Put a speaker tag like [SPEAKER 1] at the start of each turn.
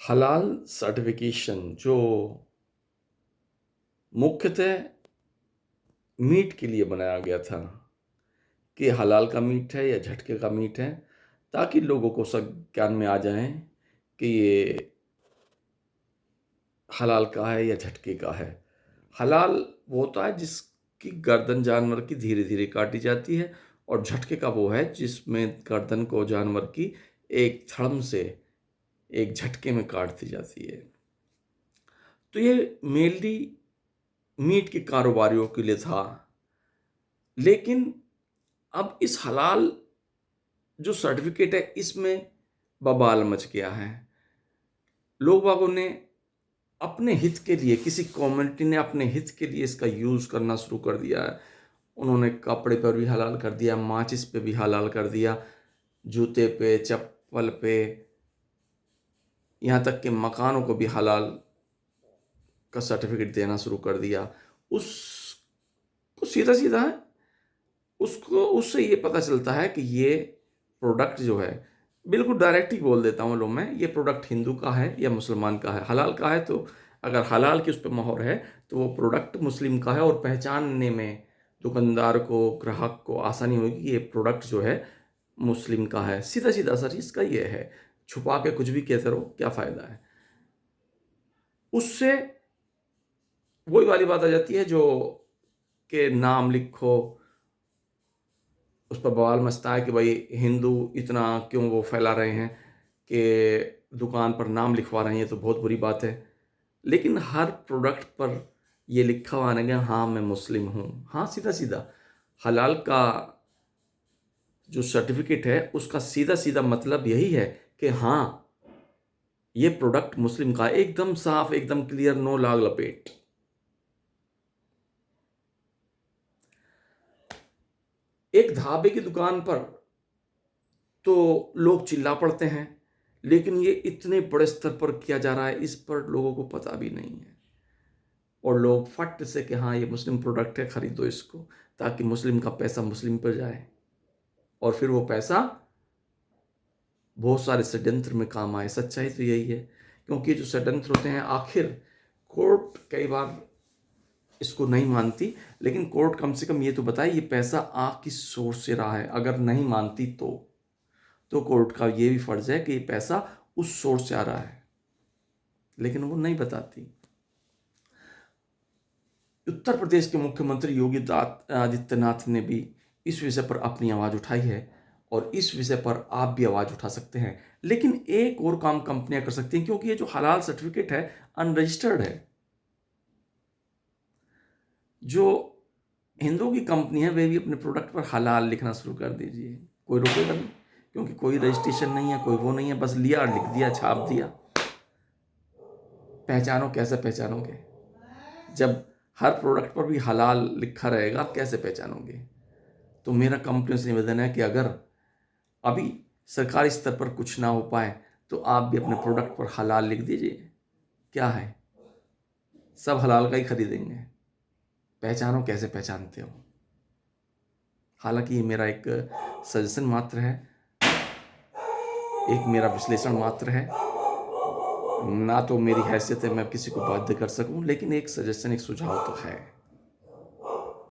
[SPEAKER 1] हलाल सर्टिफिकेशन जो मुख्यतः मीट के लिए बनाया गया था कि हलाल का मीट है या झटके का मीट है, ताकि लोगों को सब ज्ञान में आ जाए कि ये हलाल का है या झटके का है। हलाल वो होता है जिसकी गर्दन जानवर की धीरे-धीरे काटी जाती है, और झटके का वो है जिसमें गर्दन को जानवर की एक धड़म से एक झटके में काट दी जाती है। तो ये मेनली मीट के कारोबारियों के लिए था। लेकिन अब इस हलाल जो सर्टिफिकेट है इसमें बवाल मच गया है। लोग बागों ने अपने हित के लिए, किसी कम्युनिटी ने अपने हित के लिए इसका यूज़ करना शुरू कर दिया है। उन्होंने कपड़े पर भी हलाल कर दिया, माचिस पे भी हलाल कर दिया, जूते पे, चप्पल पे, यहाँ तक कि मकानों को भी हलाल का सर्टिफिकेट देना शुरू कर दिया। उसको सीधा-सीधा है, उसको उससे ये पता चलता है कि ये प्रोडक्ट जो है, बिल्कुल डायरेक्ट ही बोल देता हूँ मैं, ये प्रोडक्ट हिंदू का है या मुसलमान का है। हलाल का है तो अगर हलाल की उस पे मोहर है तो वो प्रोडक्ट मुस्लिम का है, और पहचानने में दुकानदार को, ग्राहक को आसानी होगी कि ये प्रोडक्ट जो है मुस्लिम का है। सीधा-सीधा असर इसका ये है। छुपा के कुछ भी कहते रहो, क्या फ़ायदा है? उससे वही वाली बात आ जाती है जो कि नाम लिखो, उस पर बवाल मचता है कि भाई हिंदू इतना क्यों वो फैला रहे हैं कि दुकान पर नाम लिखवा रहे हैं, ये तो बहुत बुरी बात है। लेकिन हर प्रोडक्ट पर ये लिखा हुआ रहेगा, हाँ मैं मुस्लिम हूँ। हाँ, सीधा-सीधा हलाल का जो सर्टिफिकेट है उसका सीधा-सीधा मतलब यही है कि हाँ, ये प्रोडक्ट मुस्लिम का है। एकदम साफ, एकदम क्लियर, नो लाग लपेट। एक ढाबे की दुकान पर तो लोग चिल्ला पड़ते हैं, लेकिन ये इतने बड़े स्तर पर किया जा रहा है, इस पर लोगों को पता भी नहीं है। और लोग फट से कि हाँ ये मुस्लिम प्रोडक्ट है, खरीदो इसको, ताकि मुस्लिम का पैसा मुस्लिम पर जाए, और फिर वो पैसा बहुत सारे षड्यंत्र में काम आए। सच्चाई तो यही है, क्योंकि जो षड्यंत्र होते हैं, आखिर कोर्ट कई बार इसको नहीं मानती, लेकिन कोर्ट कम से कम ये तो बताए ये पैसा आ किस सोर्स से रहा है। अगर नहीं मानती तो कोर्ट का ये भी फर्ज है कि ये पैसा उस सोर्स से आ रहा है, लेकिन वो नहीं बताती। उत्तर प्रदेश के मुख्यमंत्री योगी आदित्यनाथ ने भी इस विषय पर अपनी आवाज़ उठाई है, और इस विषय पर आप भी आवाज़ उठा सकते हैं। लेकिन एक और काम कंपनियां कर सकती हैं, क्योंकि ये जो हलाल सर्टिफिकेट है अनरजिस्टर्ड है। जो हिंदू की कंपनी है वे भी अपने प्रोडक्ट पर हलाल लिखना शुरू कर दीजिए, कोई रोकेगा नहीं, क्योंकि कोई रजिस्ट्रेशन नहीं है, कोई वो नहीं है, बस लिया, लिख दिया, छाप दिया। पहचानो, कैसे पहचानोगे जब हर प्रोडक्ट पर भी हलाल लिखा रहेगा? आप कैसे पहचानोगे? तो मेरा कंपनी से निवेदन है कि अगर अभी सरकारी स्तर पर कुछ ना हो पाए तो आप भी अपने प्रोडक्ट पर हलाल लिख दीजिए। क्या है, सब हलाल का ही खरीदेंगे। पहचानो, कैसे पहचानते हो? हालांकि ये मेरा एक सजेशन मात्र है, एक मेरा विश्लेषण मात्र है, ना तो मेरी हैसियत है मैं किसी को बाध्य कर सकूं, लेकिन एक सजेशन, एक सुझाव तो है।